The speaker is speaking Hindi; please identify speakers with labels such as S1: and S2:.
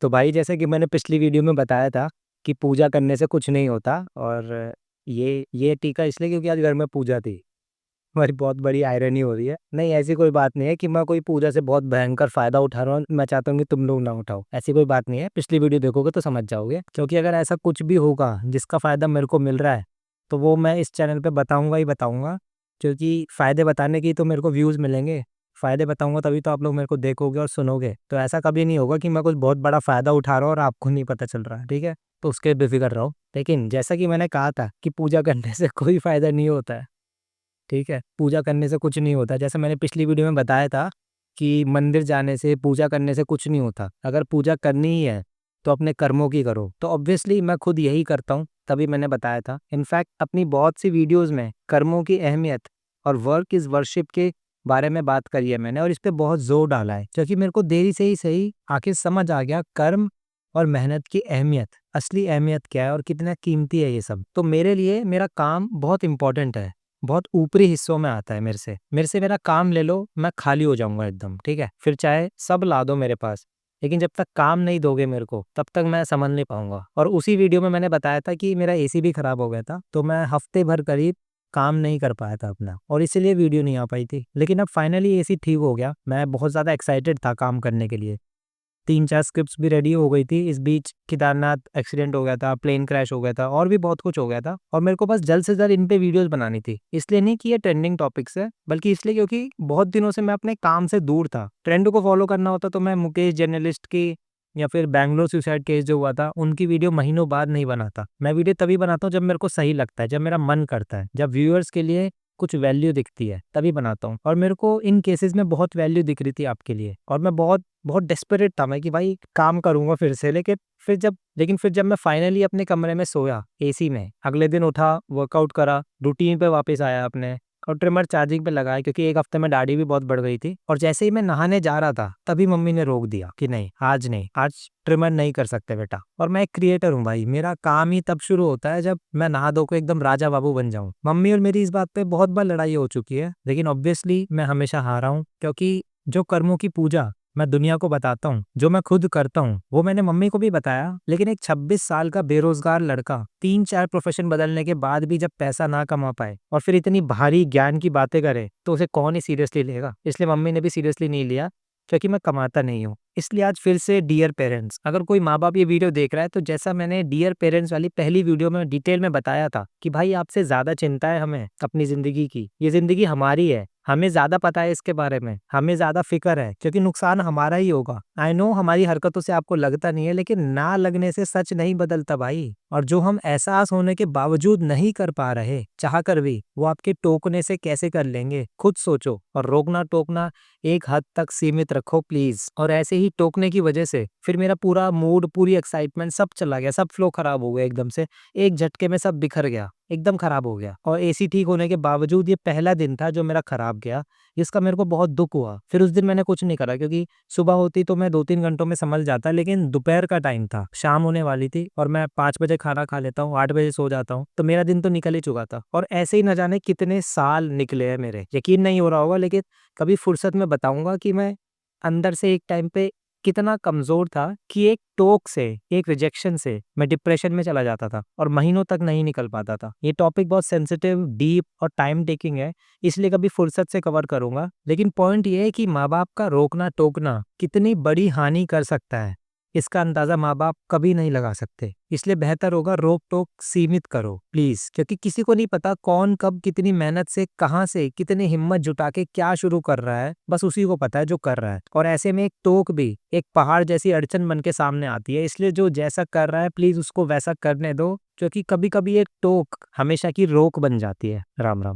S1: तो भाई जैसे कि मैंने पिछली वीडियो में बताया था कि पूजा करने से कुछ नहीं होता। और ये टीका इसलिए क्योंकि आज घर में पूजा थी। हमारी बहुत बड़ी आयरनी हो रही है। नहीं, ऐसी कोई बात नहीं है कि मैं कोई पूजा से बहुत भयंकर फायदा उठा रहा हूँ। मैं चाहता हूँ कि तुम लोग ना उठाओ, ऐसी कोई बात नहीं है। पिछली वीडियो देखोगे तो समझ जाओगे, क्योंकि अगर ऐसा कुछ भी होगा जिसका फायदा मेरे को मिल रहा है तो वो मैं इस चैनल पे बताऊंगा ही बताऊंगा। क्योंकि फायदे बताने की तो मेरे को व्यूज मिलेंगे। फायदे बताऊंगा तभी तो आप लोग मेरे को देखोगे और सुनोगे। तो ऐसा कभी नहीं होगा कि मैं कुछ बहुत बड़ा फायदा उठा रहा हूँ और आपको नहीं पता चल रहा है, ठीक है। तो उसके बेफिक्र रहो। लेकिन जैसा कि मैंने कहा था कि पूजा करने से कोई फायदा नहीं होता है, ठीक है। पूजा करने से कुछ नहीं होता। जैसे मैंने पिछली वीडियो में बताया था कि मंदिर जाने से, पूजा करने से कुछ नहीं होता। अगर पूजा करनी ही है तो अपने कर्मों की करो। तो ऑब्वियसली मैं खुद यही करता हूँ, तभी मैंने बताया था। इनफैक्ट अपनी बहुत सी वीडियोस में कर्मों की अहमियत और वर्क इज वर्शिप के बारे में बात करी है मैंने, और इस पे बहुत जोर डाला है, क्योंकि मेरे को देरी से ही सही आखिर समझ आ गया कर्म और मेहनत की अहमियत, असली अहमियत क्या है और कितना कीमती है ये सब। तो मेरे लिए मेरा काम बहुत इंपॉर्टेंट है, बहुत ऊपरी हिस्सों में आता है। मेरे से मेरा काम ले लो, मैं खाली हो जाऊंगा एकदम, ठीक है। फिर चाहे सब ला दो मेरे पास, लेकिन जब तक काम नहीं दोगे मेरे को तब तक मैं समझ नहीं पाऊंगा। और उसी वीडियो में मैंने बताया था कि मेरा एसी भी खराब हो गया था, तो मैं हफ्ते भर करीब काम नहीं कर पाया था अपना, और इसीलिए वीडियो नहीं आ पाई थी। लेकिन अब फाइनली एसी ठीक हो गया। मैं बहुत ज़्यादा एक्साइटेड था काम करने के लिए। 3-4 स्क्रिप्ट्स भी रेडी हो गई थी। इस बीच केदारनाथ एक्सीडेंट हो गया था, प्लेन क्रैश हो गया था, और भी बहुत कुछ हो गया था। और मेरे को बस जल्द से जल्द इन पे वीडियोस बनानी थी। इसलिए नहीं कि ये ट्रेंडिंग टॉपिक्स है, बल्कि इसलिए क्योंकि बहुत दिनों से मैं अपने काम से दूर था। ट्रेंड को फॉलो करना होता तो मैं मुकेश जर्नलिस्ट की या फिर बैंगलोर सुसाइड केस जो हुआ था उनकी वीडियो महीनों बाद नहीं बनाता। मैं वीडियो तभी बनाता हूँ जब मेरे को सही लगता है, जब मेरा मन करता है, जब व्यूअर्स के लिए कुछ वैल्यू दिखती है, तभी बनाता हूँ। और मेरे को इन केसेस में बहुत वैल्यू दिख रही थी आपके लिए, और मैं बहुत बहुत डेस्परेट था मैं कि भाई काम करूंगा फिर से। लेकिन फिर जब मैं फाइनली अपने कमरे में सोया एसी में, अगले दिन उठा, वर्कआउट करा, रूटीन पे वापस आया अपने, और ट्रिमर चार्जिंग पे लगाया, क्योंकि एक हफ्ते में दाढ़ी भी बहुत बढ़ गई थी। और जैसे ही मैं नहाने जा रहा था तभी मम्मी ने रोक दिया कि नहीं, आज नहीं, आज ट्रिमर नहीं कर सकते बेटा। और मैं एक क्रिएटर हूँ भाई, मेरा काम ही तब शुरू होता है जब मैं नहा धो के एकदम राजा बाबू बन जाऊं। मम्मी और मेरी इस बात पे बहुत बार लड़ाई हो चुकी है, लेकिन ऑब्वियसली मैं हमेशा हारा हूँ। क्योंकि जो कर्मों की पूजा मैं दुनिया को बताता हूँ, जो मैं खुद करता हूँ, वो मैंने मम्मी को भी बताया। लेकिन एक 26 साल का बेरोजगार लड़का 3-4 प्रोफेशन बदलने के बाद भी जब पैसा ना कमा पाए और फिर इतनी भारी ज्ञान की बातें करे, तो उसे कौन ही सीरियसली लेगा। इसलिए मम्मी ने भी सीरियसली नहीं लिया, क्योंकि मैं कमाता नहीं हूँ। इसलिए आज फिर से डियर पेरेंट्स, अगर कोई माँ बाप ये वीडियो देख रहा है, तो जैसा मैंने डियर पेरेंट्स वाली पहली वीडियो में डिटेल में बताया था कि भाई आपसे ज्यादा चिंता है हमें अपनी जिंदगी की, ये जिंदगी हमारी है, हमें ज्यादा पता है इसके बारे में, हमें ज्यादा फिक्र है, क्योंकि नुकसान हमारा ही होगा। आई नो हमारी हरकतों से आपको लगता नहीं है, लेकिन ना लगने से सच नहीं बदलता भाई। और जो हम एहसास होने के बावजूद नहीं कर पा रहे चाह कर भी, वो आपके टोकने से कैसे कर लेंगे, खुद सोचो। और रोकना टोकना एक हद तक सीमित रखो प्लीज। और ऐसे ही टोकने की वजह से फिर मेरा पूरा मूड, पूरी एक्साइटमेंट सब चला गया, सब फ्लो खराब हो गया एकदम से। एक झटके में सब बिखर गया, एकदम खराब हो गया। और एसी ठीक होने के बावजूद ये पहला दिन था जो मेरा खराब गया, जिसका मेरे को बहुत दुख हुआ। फिर उस दिन मैंने कुछ नहीं करा, क्योंकि सुबह होती तो मैं 2-3 घंटों में संभल जाता, लेकिन दोपहर का टाइम था, शाम होने वाली थी, और मैं 5 बजे खाना खा लेता हूँ, 8 बजे सो जाता हूँ, तो मेरा दिन तो निकल ही चुका था। और ऐसे ही न जाने कितने साल निकले हैं मेरे, यकीन नहीं हो रहा होगा, लेकिन कभी फुर्सत में बताऊंगा कि मैं अंदर से एक टाइम पे कितना कमजोर था कि एक टोक से, एक रिजेक्शन से मैं डिप्रेशन में चला जाता था और महीनों तक नहीं निकल पाता था। ये टॉपिक बहुत सेंसिटिव, डीप और टाइम टेकिंग है, इसलिए कभी फुर्सत से कवर करूंगा। लेकिन पॉइंट ये है कि माँ बाप का रोकना टोकना कितनी बड़ी हानि कर सकता है, इसका अंदाजा माँ बाप कभी नहीं लगा सकते। इसलिए बेहतर होगा रोक टोक सीमित करो प्लीज, क्योंकि किसी को नहीं पता कौन कब कितनी मेहनत से, कहां से, कितनी हिम्मत जुटा के क्या शुरू कर रहा है, बस उसी को पता है जो कर रहा है। और ऐसे में एक टोक भी एक पहाड़ जैसी अड़चन बन के सामने आती है। इसलिए जो जैसा कर रहा है प्लीज उसको वैसा करने दो, क्योंकि कभी कभी एक टोक हमेशा की रोक बन जाती है। राम राम।